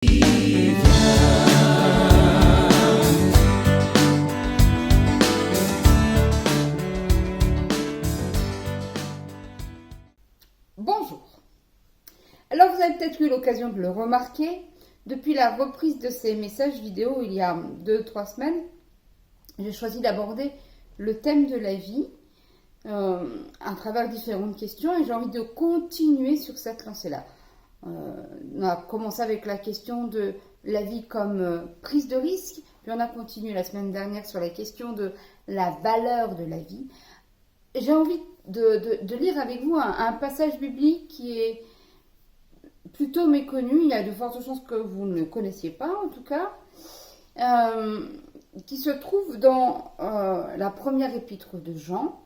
Bonjour. Alors vous avez peut-être eu l'occasion de le remarquer, depuis la reprise de ces messages vidéo il y a 2-3 semaines, j'ai choisi d'aborder le thème de la vie à travers différentes questions et j'ai envie de continuer sur cette lancée-là. On a commencé avec la question de la vie comme prise de risque, puis on a continué la semaine dernière sur la question de la valeur de la vie. J'ai envie de lire avec vous un passage biblique qui est plutôt méconnu, il y a de fortes chances que vous ne le connaissiez pas en tout cas, qui se trouve dans la première épître de Jean.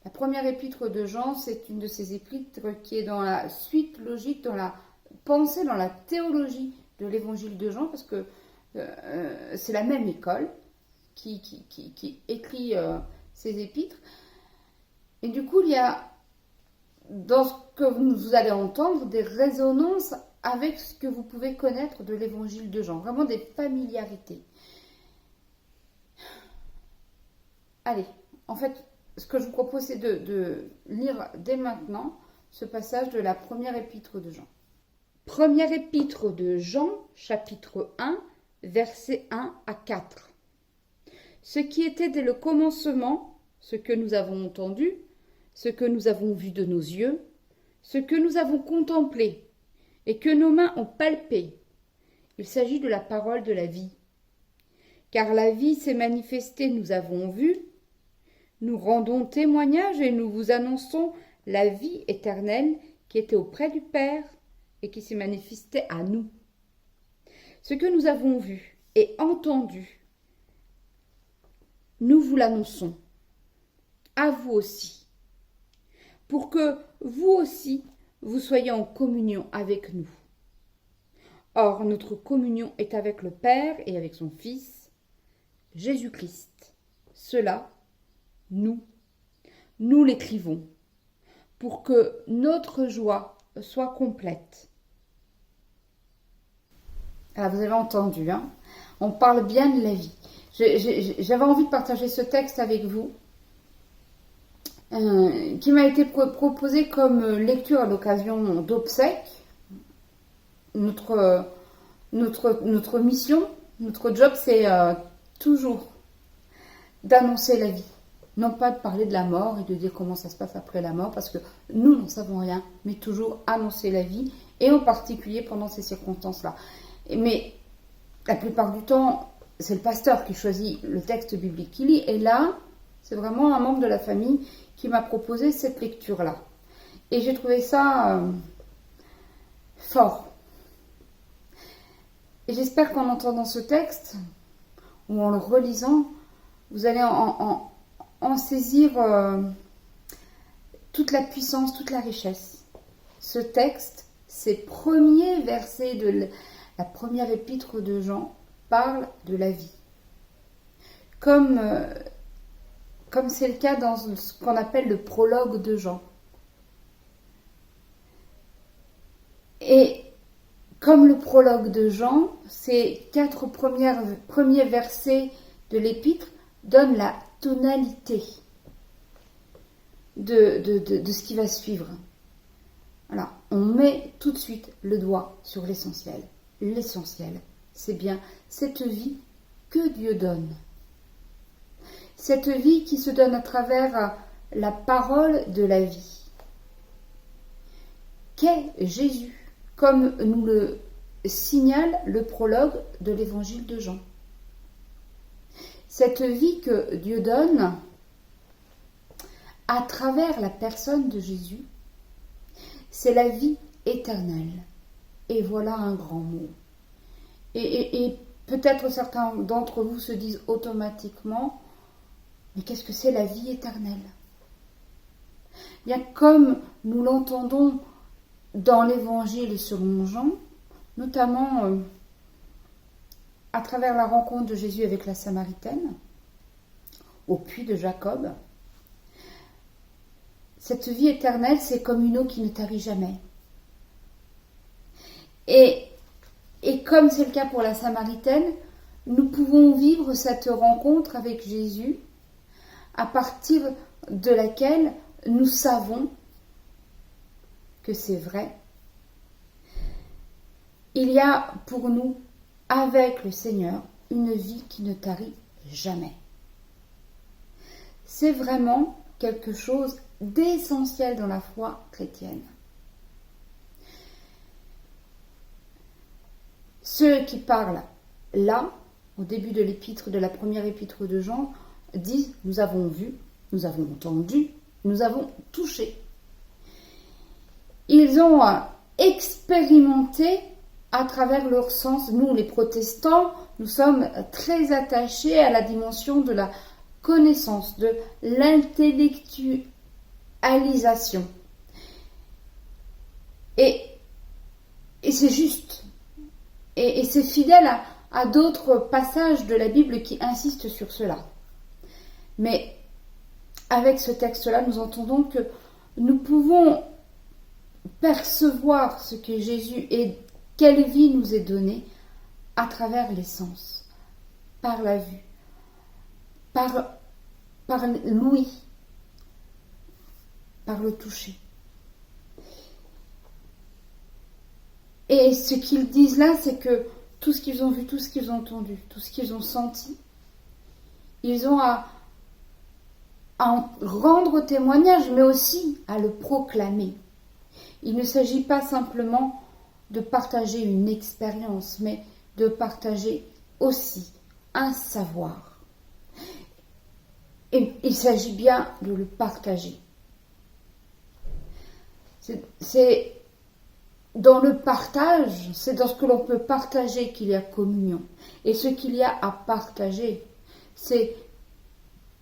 La première épître de Jean, c'est une de ces épîtres qui est dans la suite logique, dans la pensée, dans la théologie de l'évangile de Jean, parce que c'est la même école qui écrit ces épîtres. Et du coup, il y a, dans ce que vous allez entendre, des résonances avec ce que vous pouvez connaître de l'évangile de Jean. Vraiment des familiarités. Allez, en fait, ce que je vous propose, c'est de lire dès maintenant ce passage de la première épître de Jean. Première épître de Jean, chapitre 1, versets 1 à 4. Ce qui était dès le commencement, ce que nous avons entendu, ce que nous avons vu de nos yeux, ce que nous avons contemplé et que nos mains ont palpé. Il s'agit de la parole de la vie. Car la vie s'est manifestée, nous avons vu, nous rendons témoignage et nous vous annonçons la vie éternelle qui était auprès du Père et qui s'est manifestée à nous. Ce que nous avons vu et entendu, nous vous l'annonçons, à vous aussi, pour que vous aussi, vous soyez en communion avec nous. Or, notre communion est avec le Père et avec son Fils, Jésus-Christ. Cela, nous l'écrivons, pour que notre joie soit complète. Alors, vous avez entendu, hein, on parle bien de la vie. J'avais envie de partager ce texte avec vous, qui m'a été proposé comme lecture à l'occasion d'obsèques. Notre mission, notre job, c'est toujours d'annoncer la vie. Non pas de parler de la mort et de dire comment ça se passe après la mort, parce que nous n'en savons rien, mais toujours annoncer la vie, et en particulier pendant ces circonstances-là. Mais la plupart du temps, c'est le pasteur qui choisit le texte biblique qu'il lit, et là, c'est vraiment un membre de la famille qui m'a proposé cette lecture-là. Et j'ai trouvé ça fort. Et j'espère qu'en entendant ce texte, ou en le relisant, vous allez en saisir toute la puissance, toute la richesse. Ce texte, ces premiers versets de la première épître de Jean, parlent de la vie. Comme c'est le cas dans ce qu'on appelle le prologue de Jean. Et comme le prologue de Jean, ces 4 premiers versets de l'épître donnent la tonalité de ce qui va suivre. Voilà, on met tout de suite le doigt sur l'essentiel. L'essentiel, c'est bien cette vie que Dieu donne. Cette vie qui se donne à travers la parole de la vie. Qu'est Jésus, comme nous le signale le prologue de l'évangile de Jean. Cette vie que Dieu donne à travers la personne de Jésus, c'est la vie éternelle. Et voilà un grand mot. Et peut-être certains d'entre vous se disent automatiquement, mais qu'est-ce que c'est la vie éternelle ? Bien, comme nous l'entendons dans l'évangile selon Jean, notamment à travers la rencontre de Jésus avec la Samaritaine, au puits de Jacob, cette vie éternelle, c'est comme une eau qui ne tarit jamais. Et Et comme c'est le cas pour la Samaritaine, nous pouvons vivre cette rencontre avec Jésus à partir de laquelle nous savons que c'est vrai. Il y a pour nous, avec le Seigneur, une vie qui ne tarit jamais. C'est vraiment quelque chose d'essentiel dans la foi chrétienne. Ceux qui parlent là, au début de l'épître, de la première épître de Jean, disent « nous avons vu, nous avons entendu, nous avons touché ». Ils ont expérimenté à travers leur sens. Nous, les protestants, nous sommes très attachés à la dimension de la connaissance, de l'intellectualisation. Et c'est juste. Et c'est fidèle à d'autres passages de la Bible qui insistent sur cela. Mais avec ce texte-là, nous entendons que nous pouvons percevoir ce que Jésus et quelle vie nous est donnée à travers les sens, par la vue, par l'ouïe, par le toucher. Et ce qu'ils disent là, c'est que tout ce qu'ils ont vu, tout ce qu'ils ont entendu, tout ce qu'ils ont senti, ils ont à en rendre témoignage, mais aussi à le proclamer. Il ne s'agit pas simplement de partager une expérience, mais de partager aussi un savoir. Et il s'agit bien de le partager. C'est dans le partage, c'est dans ce que l'on peut partager qu'il y a communion. Et ce qu'il y a à partager, c'est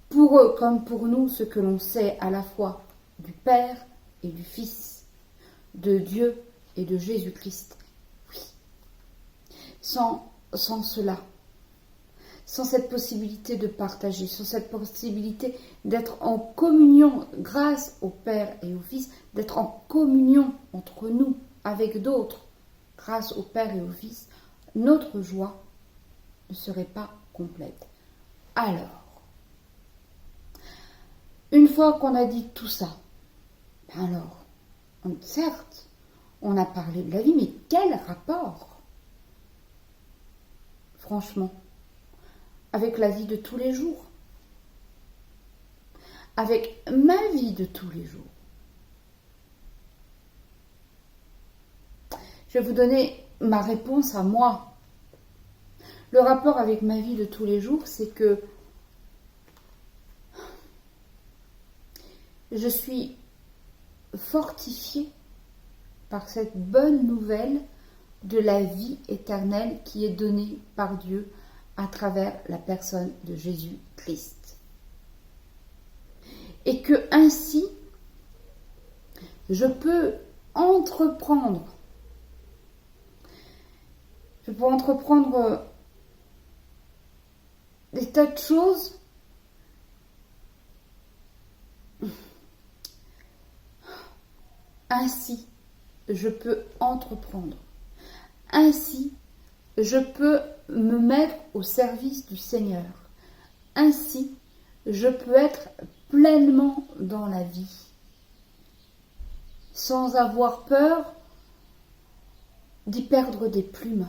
pour eux comme pour nous ce que l'on sait à la fois du Père et du Fils, de Dieu et de Jésus-Christ. Oui. Sans cela, sans cette possibilité de partager, sans cette possibilité d'être en communion grâce au Père et au Fils, d'être en communion entre nous avec d'autres grâce au Père et au Fils, notre joie ne serait pas complète. Alors, une fois qu'on a dit tout ça, alors, certes, on a parlé de la vie, mais quel rapport, franchement, avec la vie de tous les jours, avec ma vie de tous les jours. Je vais vous donner ma réponse à moi. Le rapport avec ma vie de tous les jours, c'est que je suis fortifiée par cette bonne nouvelle de la vie éternelle qui est donnée par Dieu à travers la personne de Jésus-Christ. Et que ainsi, je peux entreprendre des tas de choses ainsi, je peux entreprendre. Ainsi, je peux me mettre au service du Seigneur. Ainsi, je peux être pleinement dans la vie, sans avoir peur d'y perdre des plumes,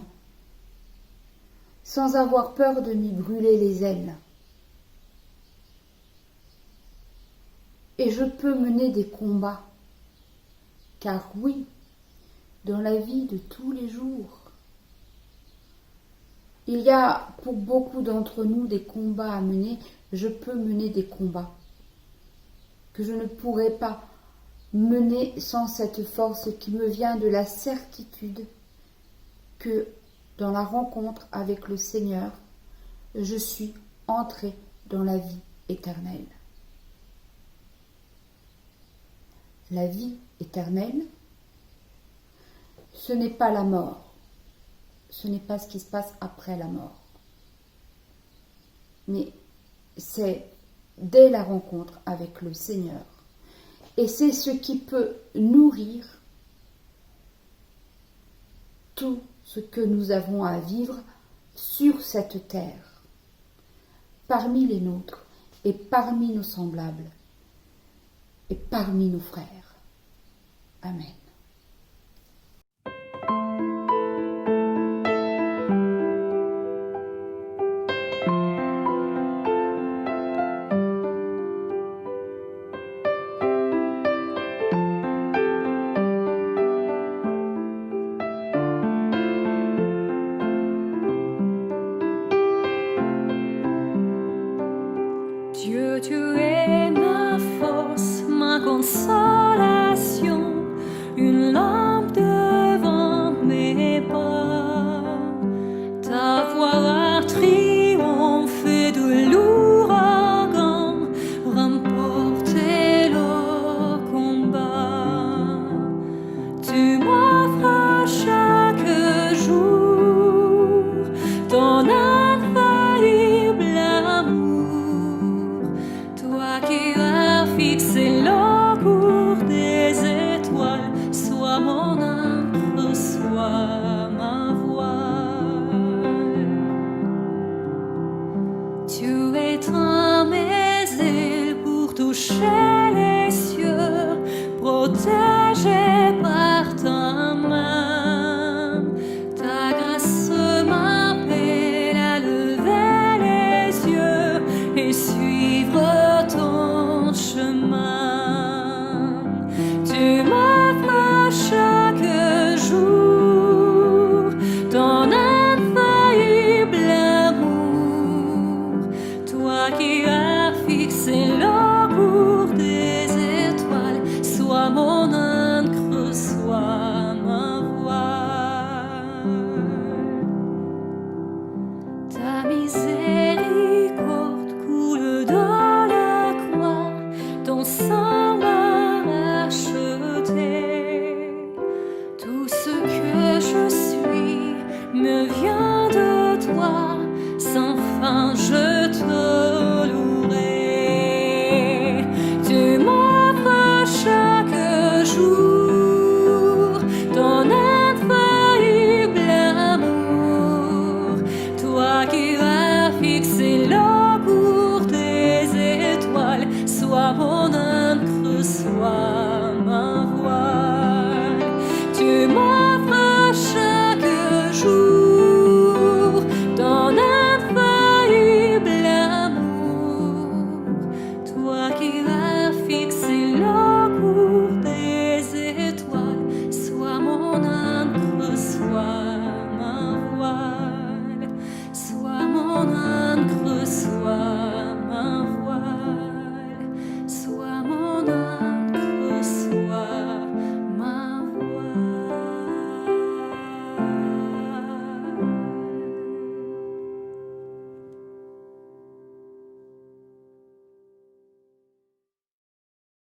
sans avoir peur de m'y brûler les ailes. Et je peux mener des combats, car oui, dans la vie de tous les jours, il y a pour beaucoup d'entre nous des combats à mener. Je peux mener des combats que je ne pourrais pas mener sans cette force qui me vient de la certitude que dans la rencontre avec le Seigneur, je suis entrée dans la vie éternelle. La vie éternelle, ce n'est pas la mort. Ce n'est pas ce qui se passe après la mort. Mais c'est dès la rencontre avec le Seigneur. Et c'est ce qui peut nourrir tout ce que nous avons à vivre sur cette terre, parmi les nôtres et parmi nos semblables et parmi nos frères. Amen.